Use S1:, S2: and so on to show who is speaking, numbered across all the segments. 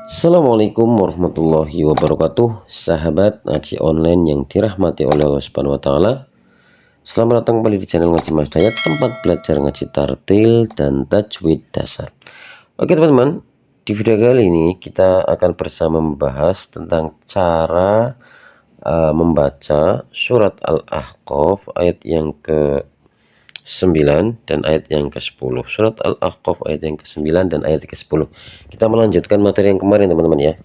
S1: Assalamualaikum warahmatullahi wabarakatuh. Sahabat ngaji online yang dirahmati oleh Allah Subhanahu wa taala. Selamat datang kembali di channel Ngaji Mas Dayat, tempat belajar ngaji tartil dan tajwid dasar. Oke teman-teman, di video kali ini kita akan bersama membahas tentang cara membaca surat Al-Ahqaf ayat yang ke-9 dan ayat yang ke-10. Surat Al-Ahqaf ayat yang ke-9 dan ayat ke-10. Kita melanjutkan materi yang kemarin teman-teman ya.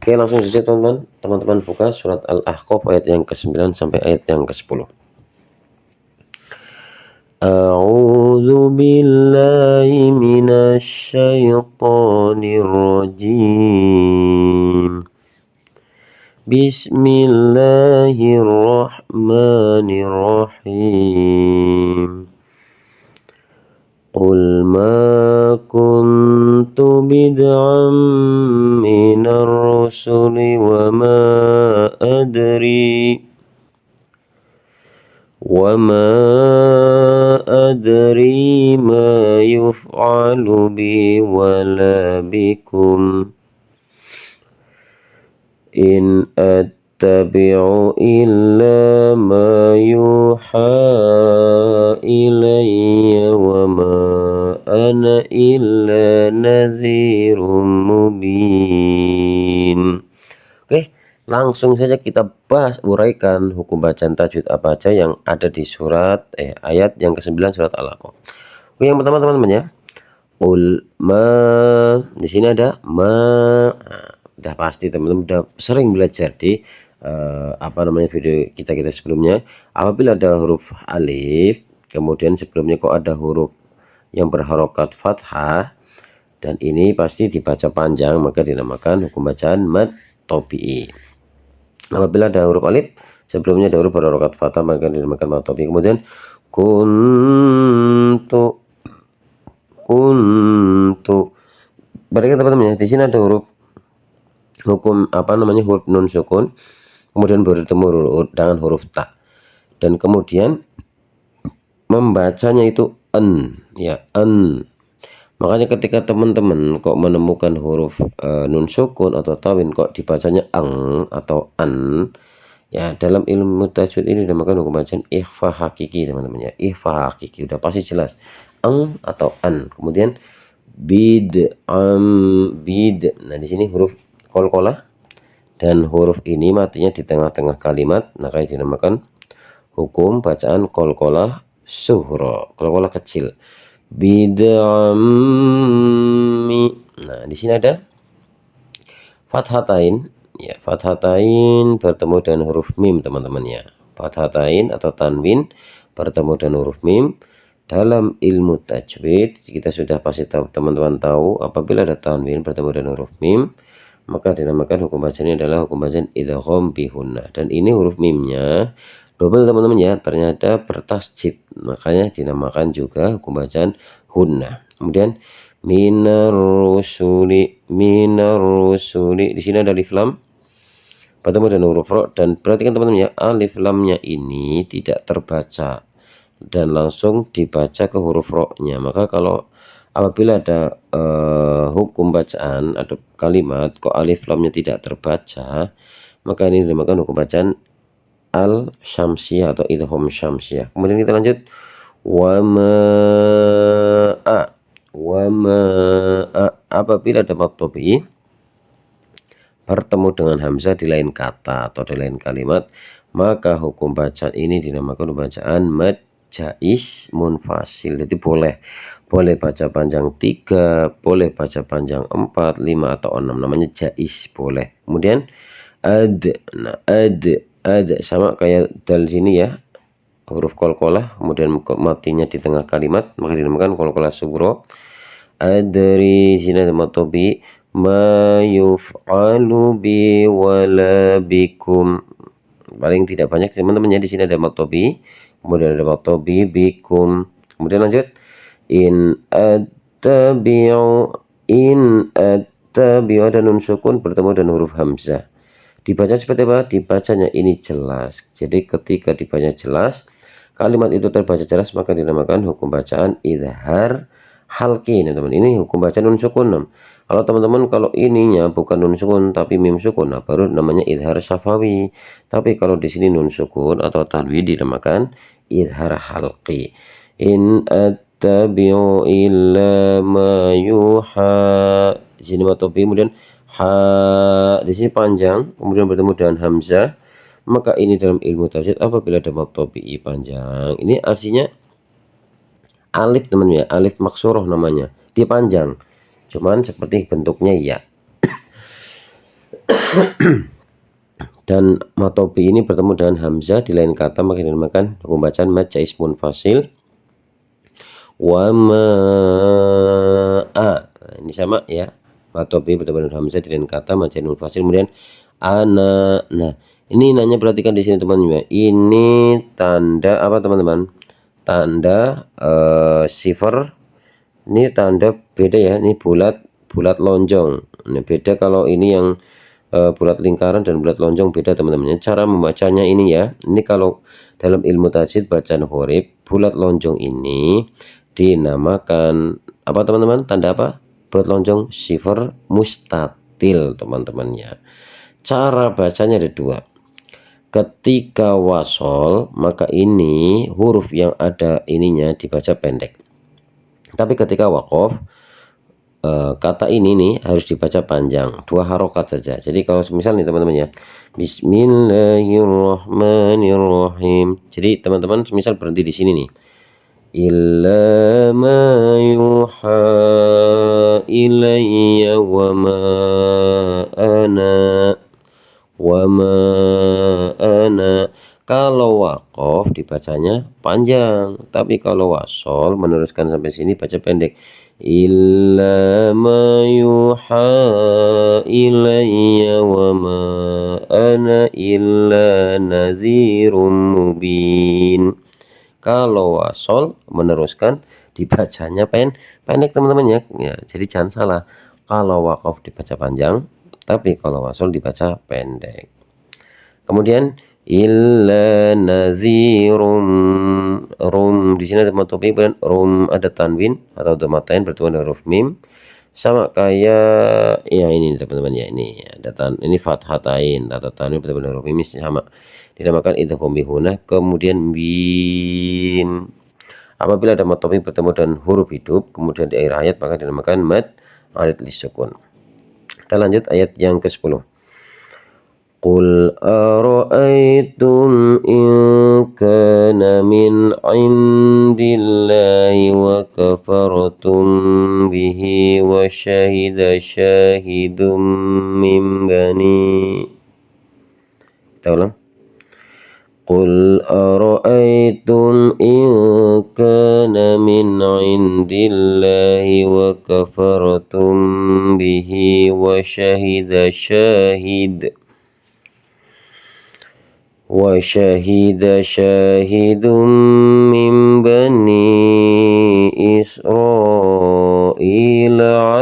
S1: Oke, langsung saja teman-teman. Teman-teman buka surat Al-Ahqaf ayat yang ke-9 sampai ayat yang ke-10. A'udzu billahi minasy syaithanir rajim. Bismillahirrahmanirrahim. Qul ma kuntu bid'an minar rusuli wa ma adri ma yuf'alu bi wala bikum in attabi'u illa ma yuha ilayya wa ma ana illa nadhirum mubin. Oke, langsung saja kita bahas, uraikan hukum bacaan tajwid apa aja yang ada di surat ayat yang ke-9 surat Al-Ahqaf. Oke, yang pertama teman-teman ya. Qul ma, di sini ada ma. Nah, udah pasti teman-teman udah sering belajar di video kita sebelumnya. Apabila ada huruf alif, kemudian sebelumnya kok ada huruf yang berharokat fathah dan ini pasti dibaca panjang, maka dinamakan hukum bacaan mad tabi'i. Apabila ada huruf alif sebelumnya ada huruf berharokat fathah, maka dinamakan mad tabi'i. Kemudian kuntu. Perhatikan teman-teman ya, di sini ada huruf hukum huruf nun sukun, kemudian bertemu dengan huruf ta, dan kemudian membacanya itu en ya, en. Makanya ketika teman-teman kok menemukan huruf nun sukun atau tawin kok dibacanya eng atau an ya, dalam ilmu tajwid ini dinamakan hukum bacaan ikhfa hakiki teman-teman ya. Ikhfa hakiki udah pasti jelas, eng atau an. Kemudian bid. Nah di sini huruf qalqalah dan huruf ini matinya di tengah-tengah kalimat, maka dinamakan hukum bacaan qalqalah sughra, qalqalah kecil. Bid'ammi. Nah di sini ada fathatain ya, fathatain bertemu dengan huruf mim teman-teman ya. Fathatain atau tanwin bertemu dengan huruf mim. Dalam ilmu tajwid kita sudah pasti tahu, teman-teman tahu, apabila ada tanwin bertemu dengan huruf mim maka dinamakan hukum bacanya adalah hukum bacaan idgham bihunna, dan ini huruf mimnya double teman-teman ya, ternyata bertasjid, makanya dinamakan juga hukum bacaan hunna. Kemudian minar rusuli, di sini ada alif lam bertemu dengan huruf ro, dan perhatikan teman-teman ya, alif lamnya ini tidak terbaca dan langsung dibaca ke huruf ro-nya. Maka kalau apabila ada hukum bacaan atau kalimat kok alif lamnya tidak terbaca, maka ini dinamakan hukum bacaan al-syamsiyah atau idgham syamsiyah. Kemudian kita lanjut wama'a. Apabila ada mad tabi'i bertemu dengan hamzah di lain kata atau di lain kalimat, maka hukum bacaan ini dinamakan bacaan mad jais munfasil. Jadi boleh baca panjang 3, boleh baca panjang 4, 5 atau 6, namanya jais, boleh. Kemudian ad. Nah ad sama kayak dal sini ya, huruf qalqalah kemudian matinya di tengah kalimat, maka dinamakan qalqalah sughra. Adri, sini ada mad tabi'i, ma yuf'alu bi wala bikum. Paling tidak banyak teman-teman ya, di sini ada mad tabi'i, kemudian ada mad tabi'i bikum. Kemudian lanjut in attabi'u, ada nun sukun bertemu dengan huruf hamzah. Dibaca seperti apa? Dibacanya ini jelas. Jadi ketika dibaca jelas, kalimat itu terbaca jelas, maka dinamakan hukum bacaan idhar halki. Nah, teman, ini hukum bacaan nun sukun. Kalau teman-teman kalau ininya bukan nun sukun tapi mim sukun, nah baru namanya idhar syafawi. Tapi kalau di sini nun sukun atau tanwin dinamakan idhar halqi. In attabi'u illa ma yuha. Di sini matobi, kemudian ha di sini panjang, kemudian bertemu dengan hamzah. Maka ini dalam ilmu tafsir apabila ada matobi panjang, ini artinya alif teman ya, alif maksuroh namanya, dia panjang. Cuman seperti bentuknya ya. Dan matobi ini bertemu dengan hamzah di lain kata maka dinamakan hukum bacaan mad jaiz munfasil. Wa ma a. Ini sama ya. Matobi bertemu dengan hamzah di lain kata mad jaiz munfasil, kemudian ana. Nah, ini nanya perhatikan di sini teman-teman. Ini tanda apa teman-teman? Tanda sifar. Ini tanda beda ya, ini bulat lonjong. Ini beda kalau ini yang bulat lingkaran dan bulat lonjong beda teman-teman. Cara membacanya ini ya. Ini kalau dalam ilmu tajwid bacaan huruf bulat lonjong ini dinamakan apa teman-teman? Tanda apa? Bulat lonjong sifar mustatil teman-temannya. Cara bacanya ada dua. Ketika wasol maka ini huruf yang ada ininya dibaca pendek. Tapi ketika waqaf kata ini nih harus dibaca panjang, 2 harokat saja. Jadi kalau misal nih teman-teman ya, Bismillahirrahmanirrahim. Jadi teman-teman misal berhenti di sini nih. Illa ma yuha ilayya wa ma ana. Kalau waqaf dibacanya panjang, tapi kalau wasol meneruskan sampai sini baca pendek. Illa ma yuha ilayya wa ma ana illa nadhirum mubin. Kalau wasol meneruskan dibacanya pendek teman-teman ya. Jadi jangan salah. Kalau waqaf dibaca panjang, tapi kalau wasol dibaca pendek. Kemudian illa nadhirum rum, di sini ada matobi dan rum ada tanwin atau domatain bertemu dengan huruf mim, sama kayak ya ini teman-teman ya, ini ada ini fathatain atau tanwin bertemu dengan huruf mim sama dinamakan idgham bihuna. Kemudian bin, apabila ada matobi bertemu dengan huruf hidup kemudian di akhir ayat maka dinamakan mad arid lisukun. Kita lanjut ayat yang ke-10. Qul ara'aytum in kana min 'indillahi wa kafartum bihi wa syahida syahidum min bani. Kita ulang. Qul ara'aytum in kana min 'indillahi wa kafartum bihi wa syahida syahidum min bani Israila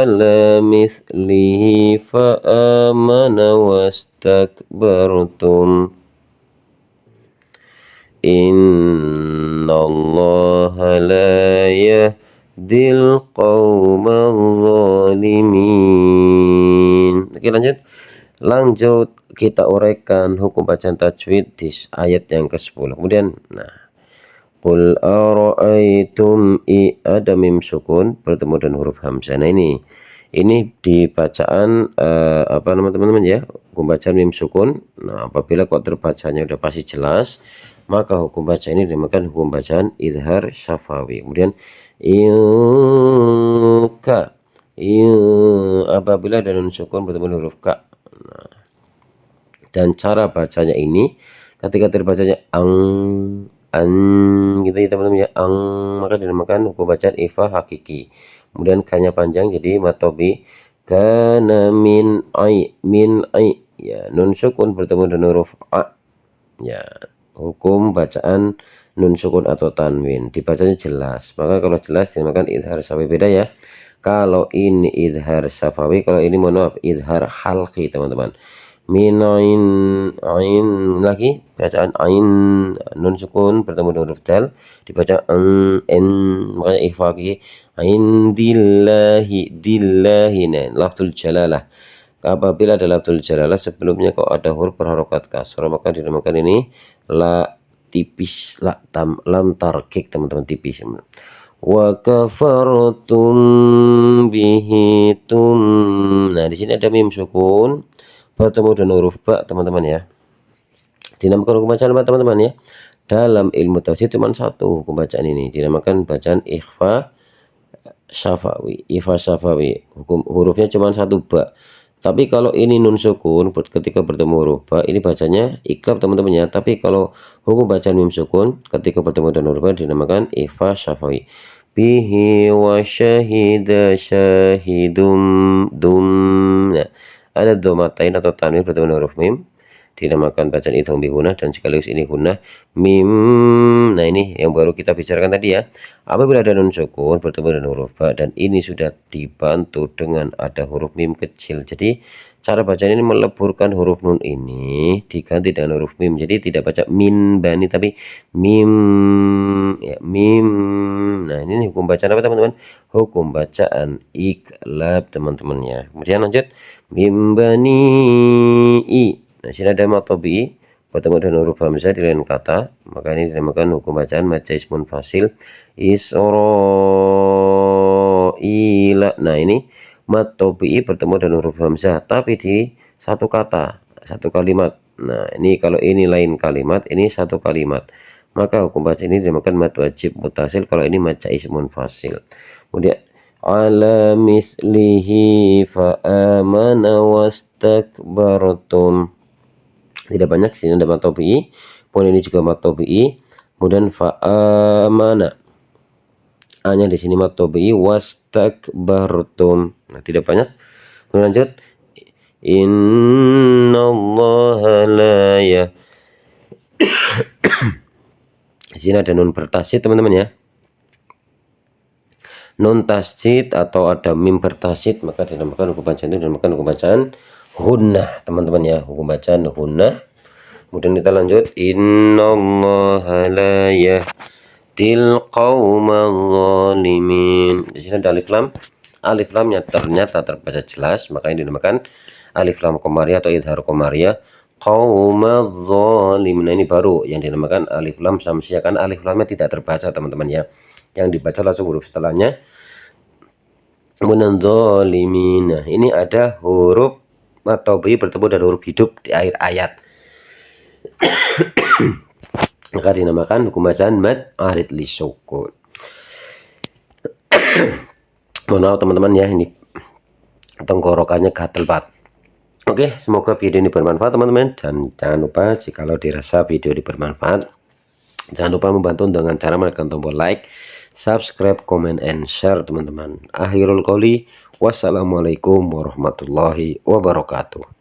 S1: ala mislihi fa amana wastakbartum innallaha la yahdil qaumal zalimin. Oke, lanjut kita uraikan hukum bacaan tajwid di ayat yang ke-10. Kemudian qul ara'aytum ada mim sukun bertemu dengan huruf hamzah. Nah ini di bacaan apa nama teman-teman ya, hukum bacaan mim sukun. Nah apabila kok terbacanya udah pasti jelas maka hukum baca ini dinamakan hukum bacaan idhar syafawi. Kemudian apabila ada nun sukun bertemu dengan huruf ka. Dan cara bacanya ini ketika terbacanya ang gitu ya teman-teman ya, ang, maka dinamakan hukum bacaan ifa hakiki. Kemudian kanya panjang jadi matobi kana min ai ya, nun sukun bertemu dengan huruf a ya, hukum bacaan nun sukun atau tanwin dibacanya jelas. Maka kalau jelas dinamakan idhar syafawi. Beda ya, kalau ini idhar syafawi, kalau ini mohon maaf idhar halqi teman-teman. min ain lagi bacaan ain nun sukun bertemu dengan huruf dal dibaca en, makanya ikhfa lagi ain dillahi nah lafzul jalalah. Apabila ada lafzul jalalah sebelumnya kok ada huruf berharokat kasrah maka dinamakan ini la tipis, la lam tarkik teman-teman, tipis. Wa kafartum bihi tum. Nah, di sini ada mim sukun bertemu dengan huruf ba teman-teman ya. Dinamakan hukum bacaan apa teman-teman ya? Dalam ilmu tafsir cuma satu hukum bacaan ini, dinamakan bacaan ikhfa syafawi. Ikhfa syafawi. Hukum hurufnya cuma satu ba. Tapi kalau ini nun sukun ketika bertemu huruf ba ini bacanya iklab teman-teman ya. Tapi kalau hukum bacaan mim sukun ketika bertemu dengan huruf ba dinamakan ikhfa syafawi. Bihi wa syahida syahidum dum. Nah, ada domatain atau tanwin bertemu dengan huruf mim dinamakan bacaan idgham bi gunnah dan sekaligus ini gunnah mim. Nah, ini yang baru kita bicarakan tadi ya. Apabila ada nun sukun bertemu dengan huruf ba dan ini sudah dibantu dengan ada huruf mim kecil. Jadi cara bacaan ini meleburkan huruf nun ini diganti dengan huruf mim. Jadi tidak baca min bani tapi mim ya, mim. Nah, ini hukum bacaan apa teman-teman? Hukum bacaan iklab teman-teman ya. Kemudian lanjut mim bani i. Nah, sini ada matobi bertemu dengan huruf hamzah di lain kata, maka ini dinamakan hukum bacaan maca ismun fasil Israila. Nah, ini matobi bertemu dengan huruf hamzah tapi di satu kata, satu kalimat. Nah, ini kalau ini lain kalimat, ini satu kalimat, maka hukum bacaan ini dinamakan mad wajib mutasil kalau ini maca ismun fasil. Kemudian ala mislihi fa amana wastakbartum. Tidak banyak, sini ada matobi, pun ini juga matobi, kemudian fa'amana, a-nya di sini matobi, wastakbartum. Nah, tidak banyak. Kemudian lanjut innallaha la ya. Di sini ada nun bertasydid teman-teman ya. Nun tasydid atau ada mim bertasydid maka dinamakan hukum bacaan itu dinamakan hukum bacaan hunnah teman-teman ya, hukum bacaan hunnah. Kemudian kita lanjut innallaha la yahdil qaumal zalimin. Di sini ada alif lam. Alif lamnya ternyata terbaca jelas, makanya dinamakan alif lam qamariyah atau idhar qamariyah. Qaumal zalimin. Nah, ini baru yang dinamakan alif lam samsiyah, kan alif lamnya tidak terbaca teman-teman ya. Yang dibaca langsung huruf setelahnya. Kemudian zalimin. Nah, ini ada huruf atau bi bertemu dengan huruf hidup di akhir ayat. Maka dinamakan hukum bacaan mad arid li sukun. Mohon maaf teman-teman ya, ini tenggorokannya gatel banget. Oke, semoga video ini bermanfaat teman-teman, dan jangan lupa jikalau dirasa video ini bermanfaat, jangan lupa membantu dengan cara menekan tombol like, subscribe, comment, and share teman-teman. Akhirul qouli, wassalamualaikum warahmatullahi wabarakatuh.